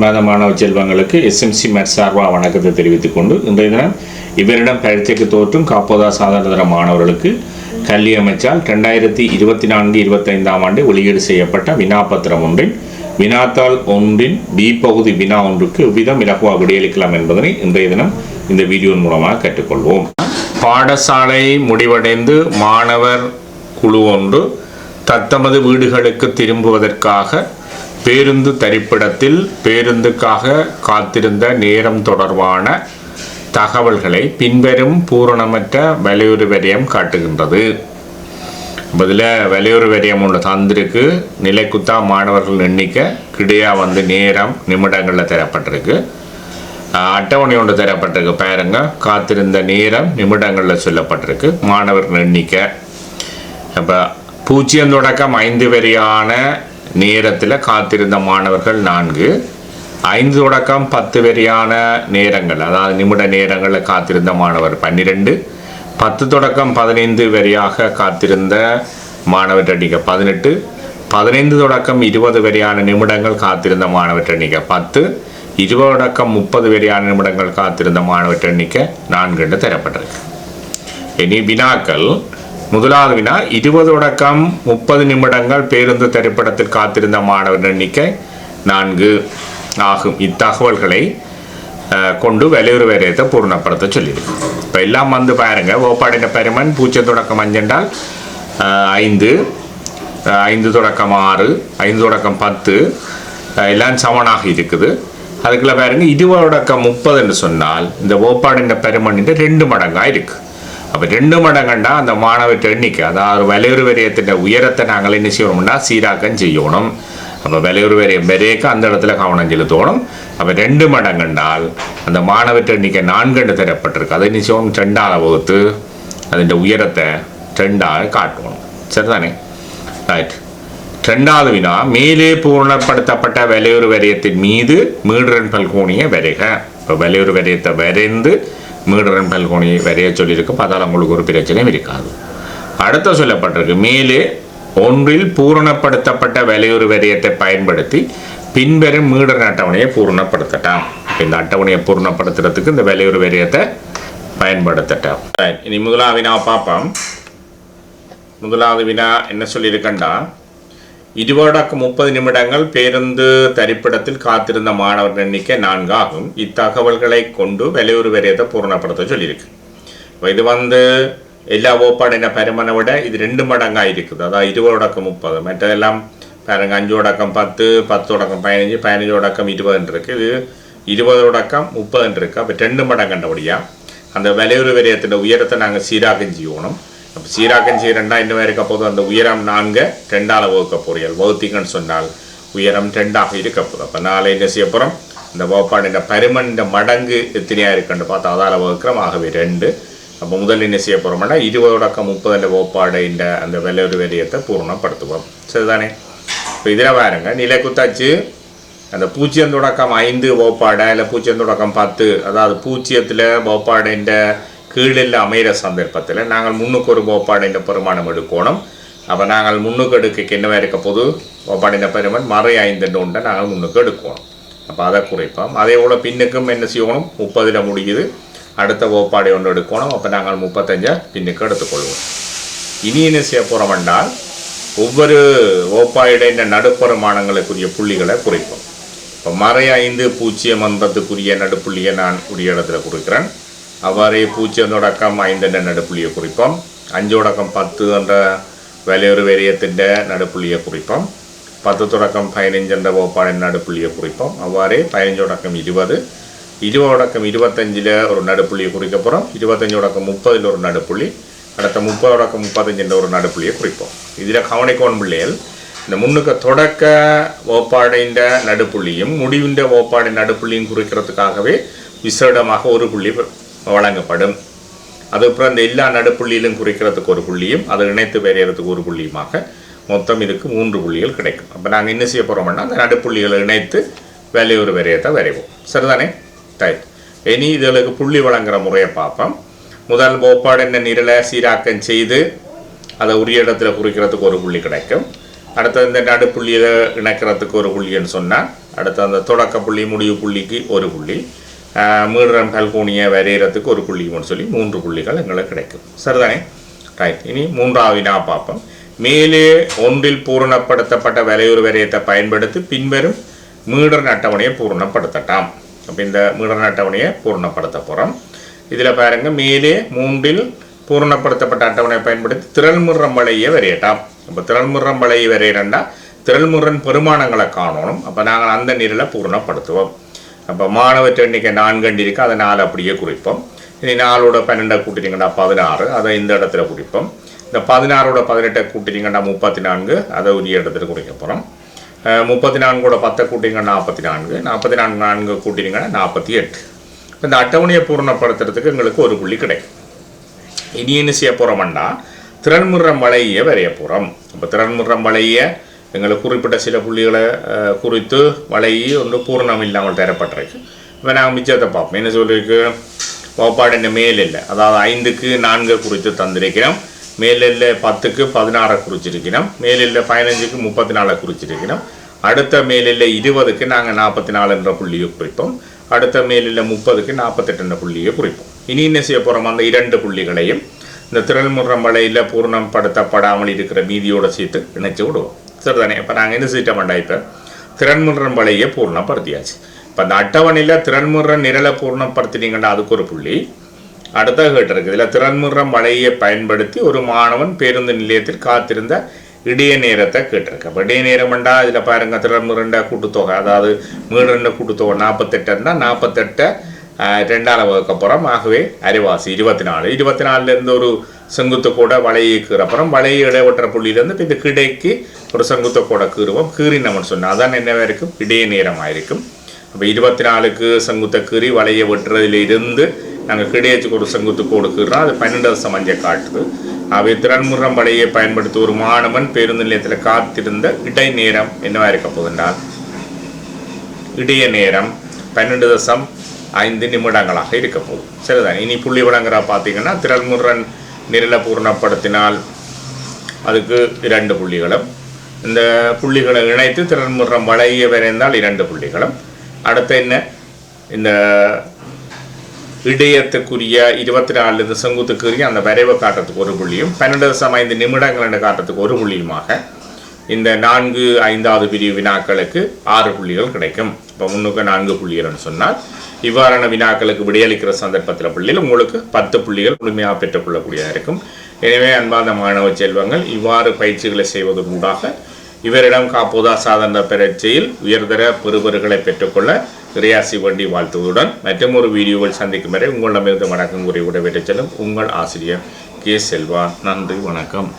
அன்பான மாணவ செல்வங்களுக்கு எஸ்எம்சி மேத்ஸ் சார்பாக வணக்கத்தை தெரிவித்துக் கொண்டு இன்றைய தினம் இவரிடம் பரீட்சைக்கு தோற்றும் காப்போதா சாதாரண மாணவர்களுக்கு கல்வி அமைச்சால் 2024-25 ஆண்டு வெளியீடு செய்யப்பட்ட வினாப்பத்திரம் ஒன்றின் வினாத்தாள் ஒன்றின் பி பகுதி வினா ஒன்றுக்கு எவ்விதம் இலகுவாக விடையளிக்கலாம் என்பதனை இன்றைய தினம் இந்த வீடியோவின் மூலமாக கற்றுக்கொள்வோம். பாடசாலை முடிவடைந்து மாணவர் குழு ஒன்று தத்தமது வீடுகளுக்கு திரும்புவதற்காக பேருந்து தரிப்பிடத்தில் பேருந்துக்காக காத்திருந்த நேரம் தொடர்பான தகவல்களை பின்வரும் பூரணமற்ற வலையுறு வரியம் காட்டுகின்றது. பதில் வலையுறு வரியம் ஒன்று தந்திருக்கு. நிலைக்குத்தா மாணவர்கள் எண்ணிக்கை கிடையா நேரம் நிமிடங்களில் தரப்பட்டிருக்கு. அட்டவணை ஒன்று தரப்பட்டிருக்கு. பாருங்க, காத்திருந்த நேரம் நிமிடங்களில் சொல்லப்பட்டிருக்கு. மாணவர்கள் எண்ணிக்கை இப்போ 0 தொடக்கம் 5 வரையான நேரத்தில் காத்திருந்த மாணவர்கள் 4, 5 தொடக்கம் 10 வரையான நேரங்கள் அதாவது நிமிட நேரங்களில் காத்திருந்த மாணவர் 12, 10 தொடக்கம் 15 வரையாக காத்திருந்த மாணவர் எண்ணிக்கை 18, 15 தொடக்கம் 20 வரையான நிமிடங்கள் காத்திருந்த மாணவர் எண்ணிக்கை 10, 20 தொடக்கம் 30 வரையான நிமிடங்கள் காத்திருந்த மாணவர் எண்ணிக்கை 4 என்று தரப்பட்டிருக்கு. இனி வினாக்கள். முதலாவது வினா, 20 தொடக்கம் 30 நிமிடங்கள் பேருந்து திரைப்படத்தில் காத்திருந்த மாணவர் எண்ணிக்கை 4 ஆகும். இத்தகவல்களை கொண்டு வலையுறு வரையத்தை பூர்ணப்படுத்த சொல்லியிருக்கு. இப்போ எல்லாம் பாருங்க, ஓப்பாடின பெருமன் 0 தொடக்கம் 5 என்றால் 5, 5 தொடக்கம் 6, 5 தொடக்கம் 10 எல்லாம் சமனாக இருக்குது. அதுக்குள்ள பாருங்க 20 தொடக்கம் 30 என்று சொன்னால் இந்த ஓப்பாடின பெருமன் 2 மடங்காக இருக்கு. அப்போ 2 மடங்குண்டா அந்த மாணவர் எண்ணிக்கை அதாவது வலையுறு வரியத்தின் உயரத்தை நாங்கள் என்ன செய்யணும்னா சீராக்கம் செய்யணும். அப்போ வலையுறு வரியம் வரையக்க அந்த இடத்துல கவனம் செலுத்தணும். அப்போ 2 மடங்குண்டால் அந்த மாணவர் எண்ணிக்கை 4 என்று தரப்பட்டிருக்கு. அதை என்ன செய்யணும் 2ஆல் வகுத்து அதன் உயரத்தை 2ஆக காட்டணும். சரிதானே? ரைட். 2வது வினா, மேலே பூர்ணப்படுத்தப்பட்ட வலையுறு வரியத்தின் மீது மீடுரன் பல்கோணியை வரைக. இப்போ வலையுறு வரியத்தை வரைந்து மீடுரன் பல்கோணியை வரைய சொல்லியிருக்கு. பார்த்தால் உங்களுக்கு ஒரு பிரச்சனையும் இருக்காது. அடுத்த சொல்லப்பட்டிருக்கு, மேலே ஒன்றில் பூரணப்படுத்தப்பட்ட வலையுறு வரியத்தை பயன்படுத்தி பின்வரும் மீடுரன் அட்டவணையை பூரணப்படுத்தட்டாம். இந்த அட்டவணையை பூரணப்படுத்துறதுக்கு இந்த வலையுறு வரியத்தை பயன்படுத்தட்டாம். இனி முதலாவது வினாவை பார்ப்போம். முதலாவது வினா என்ன சொல்லியிருக்கண்டா, 20-30 நிமிடங்கள் பேருந்து தரிப்பிடத்தில் காத்திருந்த மாணவர் எண்ணிக்கை 4 ஆகும். இத்தகவல்களை கொண்டு வலையுறு வரியத்தை பூர்ணப்படுத்த சொல்லியிருக்கு. இது எல்லா ஓப்பாடின பெருமனை விட இது 2 மடங்காக இருக்குது. அதாவது 20-30, மற்றதெல்லாம் பாருங்க 5-10, 10-15, 15-20 இருக்கு. இது 20-30 இருக்கு. அப்போ 2 மடங்குண்டபடியா அந்த வலையுறு வரியத்தின் உயரத்தை நாங்கள் சீராக்கம் செய்யணும். அப்போ சீராக்கம் செய்யறா இன்னும் இருக்க போதும் அந்த உயரம் 4 2ஆல் வகுக்க போறீர்கள். வகுத்தீங்கன்னு சொன்னால் உயரம் 2ஆக இருக்க போதும். அப்போ 4 என்ன செய்ய போகிறோம், இந்த வகுப்பாடு பருமன் மடங்கு எத்தனையாக இருக்குன்னு பார்த்தா அதால் வகுக்கிறோம். ஆகவே 2. அப்போ முதல் என்ன செய்ய போகிறோம்னா 20-30 வகுப்பாடு அந்த வலையுறு வரியத்தை பூர்ணப்படுத்துவோம். சரிதானே? இப்போ இதில் பாருங்க, நிலை குத்தாச்சு அந்த 0 தொடக்கம் 5 வகுப்பாடை இல்லை 0 தொடக்கம் 10 அதாவது 0ல் வகுப்பாடு கீழில் அமைகிற சந்தர்ப்பத்தில் நாங்கள் முன்னுக்கு ஒரு வகுப்பாடின் பெருமானம் எடுக்கணும். அப்போ நாங்கள் முன்னுக்கு எடுக்க என்னவா இருக்க போது வகுப்பாடின் பெருமன் மறை 5 உண்டை நாங்கள் முன்னுக்கு எடுக்கணும். அப்போ அதை குறைப்போம். அதே போல் பின்னுக்கும் என்ன செய்யணும், 30 முடியுது, அடுத்த வகுப்பாடை ஒன்று எடுக்கணும். அப்போ நாங்கள் 35 பின்னுக்கு எடுத்துக்கொள்வோம். இனி என்ன செய்ய போகிறோம் என்றால் ஒவ்வொரு வகுப்பாடைய நடுப்பெருமானங்களுக்குரிய புள்ளிகளை குறைப்போம். இப்போ மறை 5 0 என்பதுக்குரிய நடுப்புள்ளியை நான் உரிய இடத்துல குறிக்கிறேன். அவ்வாறே 0 தொடக்கம் 5 என்ற நடுப்புள்ளியை குறிப்போம். 5 தொடக்கம் 10 என்ற வலையுறு வரியத்தின் நடுப்புள்ளியை குறிப்போம். 10 தொடக்கம் 15 என்ற வகுப்பாடின் நடுப்புள்ளியை குறிப்போம். அவ்வாறே 15 தொடக்கம் 20, 20 தொடக்கம் 25 ஒரு நடுப்புள்ளியை குறிக்க போகிறோம். 25 தொடக்கம் 30 ஒரு நடுப்புள்ளி, அடுத்த 30 தொடக்கம் 35 என்ற ஒரு நடுப்புள்ளியை குறிப்போம். இதில் கவனிக்கணும் பிள்ளைகள், இந்த முன்னுக்கு தொடக்க வகுப்பாடின் நடுப்புள்ளியும் முடிவின்ற வகுப்பாடின் நடுப்புள்ளியும் குறிக்கிறதுக்காகவே விசேடமாக ஒரு புள்ளி வழங்கப்படும். அதுக்கப்புறம் இந்த எல்லா நடுப்புள்ளியிலும் குறிக்கிறதுக்கு ஒரு புள்ளியும் அதை இணைத்து வரைகிறதுக்கு ஒரு புள்ளியுமாக மொத்தம் இதுக்கு 3 புள்ளிகள் கிடைக்கும். அப்போ நாங்கள் என்ன செய்ய போகிறோம்னா அந்த நடுப்புள்ளிகளை இணைத்து வலையுறு வரியத்தை வரைவோம். சரிதானே? ரைட். இனி இதுகளுக்கு புள்ளி வழங்குகிற முறையை பார்ப்போம். முதல் வகுப்பாடு நிரலை சீராக்கம் செய்து அதை உரிய இடத்துல குறிக்கிறதுக்கு ஒரு புள்ளி கிடைக்கும். அடுத்தது இந்த நடுப்புள்ளியில் இணைக்கிறதுக்கு ஒரு புள்ளின்னு சொன்னால் அடுத்து அந்த தொடக்க புள்ளி முடிவு புள்ளிக்கு ஒரு புள்ளி மீடுரம் பல்கோணியை வரைகிறதுக்கு ஒரு புள்ளின்னு சொல்லி 3 புள்ளிகள் எங்களுக்கு கிடைக்கும். சரிதானே? ரைட். இனி 3வது வினா பார்ப்போம். மேலே ஒன்றில் பூரணப்படுத்தப்பட்ட வலையுறு வரையத்தை பயன்படுத்தி பின்வரும் மீடர் அட்டவணையை பூரணப்படுத்தட்டாம். அப்போ இந்த மீடர் அட்டவணையை பூரணப்படுத்த போகிறோம். இதில் பாருங்கள், மேலே 3ல் பூரணப்படுத்தப்பட்ட அட்டவணையை பயன்படுத்தி திரள்முறம் வளையை வரையட்டாம். அப்போ திரள்முறம் வளையை வரையிறண்டா திரள்முறன் பெருமானங்களை காணணும். அப்போ நாங்கள் அந்த நிரலை பூரணப்படுத்துவோம். அப்போ மாணவற்ற எண்ணிக்கை 4 இருக்குது, அதை 4 அப்படியே குறிப்போம். இனி 4ஓட 12 கூட்டினீங்கன்னா 16, அதை இந்த இடத்துல குறிப்போம். இந்த 16ஓட 18 கூட்டினீங்கன்னா 34, அதை உரிய இடத்துல குறிக்க போகிறோம். 34ஓட 10 கூட்டினீங்கன்னா 44, 44 கூட்டினீங்கன்னா 48. இந்த அட்டவணையை பூரணப்படுத்துறதுக்கு எங்களுக்கு ஒரு புள்ளி கிடைக்கும். இனி என்ன செய்ய போகிறோம்னா திறன்முறம் வளையை வரைய போகிறோம். அப்போ திறன்முறம் வளையை எங்களுக்கு குறிப்பிட்ட சில புள்ளிகளை குறித்து வளையை ஒன்று பூரணம் இல்லாமல் தரப்பட்டிருக்கு. இப்போ நாங்கள் மிச்சத்தை பார்ப்போம். என்ன சொல்லியிருக்கு? வகுப்பாடு என்ன மேல் இல்லை, அதாவது 5க்கு 4 குறித்து தந்திருக்கிறோம். மேலில் 10க்கு 16 குறிச்சிருக்கிறோம். மேலில் 15க்கு 34 குறிச்சிருக்கிறோம். அடுத்த மேலில் 20க்கு நாங்கள் 44 என்ற புள்ளியை குறிப்போம். அடுத்த மேலில் 30க்கு 48 என்ற புள்ளியை குறிப்போம். இனி என்ன செய்ய போகிறோம்? அந்த 2 புள்ளிகளையும் இந்த திரள்முறம் வளையில் பூரணப்படுத்தப்படாமல் இருக்கிற மீதியோட சேர்த்து இணைச்சி விடுவோம். சரிதானே? இப்போ நாங்கள் என்ன செய்யட்டோம்டா, இப்போ திறன்முறம் வளையை பூர்ணப்படுத்தியாச்சு. இப்போ அந்த அட்டவணையில் திறன்முற நிரலை பூர்ணப்படுத்தினீங்கன்னா அதுக்கு ஒரு புள்ளி. அடுத்த கேட்டு இருக்குது, இதில் திறன்முறம் வளையை பயன்படுத்தி ஒரு மாணவன் பேருந்து நிலையத்தில் காத்திருந்த இடைய நேரத்தை கேட்டிருக்கு. அப்போ இடைய நேரம்ண்டா இதில் பாருங்கள், திறன்முறண்ட கூட்டுத்தொகை, அதாவது மீடுண்ட கூட்டுத்தொகை 48ன்னா 48 2ஆல் வகுக்க போகிறோம். ஆகவே அரைவாசி 24. 24லேருந்து ஒரு செங்குத்து கூட வளையை கீறப்புறம் வளையை இடைவற்ற புள்ளியிலேருந்து இப்போ இந்த கிடைக்கு ஒரு செங்குத்து கூட கீறுவோம். கீறினோம்னு சொன்னால் அதான் என்னவாக இருக்கும்? இடைய நேரமாக இருக்கும். அப்போ 24க்கு செங்குத்தை கீறி வளையை வெட்டுறதுலேருந்து நாங்கள் கிடையச்சுக்கு ஒரு செங்குத்து கோடு கீறுறோம். அது 12.5 காட்டுது. அவை திறன்முறம் வளையை பயன்படுத்தி ஒரு மாணவன் பேருந்து நிலையத்தில் காத்திருந்த இடை நேரம் என்னவாக இருக்க போகுதுன்றால் இடைய நேரம் 12.5 நிமிடங்களாக இருக்க போகுது. சரிதான். இனி புள்ளி விளங்குறா பார்த்தீங்கன்னா திறன்முறன் நிரலை பூரணப்படுத்தினால் அதுக்கு 2 புள்ளிகளும், இந்த புள்ளிகளை இணைத்து திறன்முறம் வளைய வரைந்தால் 2 புள்ளிகளும். அடுத்து என்ன? இந்த இடையத்துக்குரிய 24 செங்குத்துக்குரிய அந்த வரைவை காட்டுறதுக்கு ஒரு புள்ளியும் 12.5 நிமிடங்கள் என்று காட்டுறதுக்கு ஒரு புள்ளியுமாக இந்த 4, 5வது பிரிவு வினாக்களுக்கு 6 புள்ளிகள் கிடைக்கும். இப்போ 3க்கு 4 புள்ளிகள்னு சொன்னால் இவ்வாறான வினாக்களுக்கு விடையளிக்கிற சந்தர்ப்பத்தில் புள்ளியில் உங்களுக்கு 10 புள்ளிகள் முழுமையாக பெற்றுக்கொள்ளக்கூடியதாக இருக்கும். எனவே அன்பார்ந்த மாணவ செல்வங்கள், இவ்வாறு பயிற்சிகளை செய்வதன் ஊடாக இவரிடம் காப்போதா சாதாரண பரீட்சையில் உயர்தர பெறுபவர்களை பெற்றுக்கொள்ள இறையாசி வண்டி வாழ்த்துவதுடன் மற்றும் ஒரு வீடியோவில் சந்திக்கும் வரை உங்களிடமிருந்து வணக்கம் கூறி விடைபெற்றுச் செல்லும் உங்கள் ஆசிரியர் கே. செல்வா. நன்றி, வணக்கம்.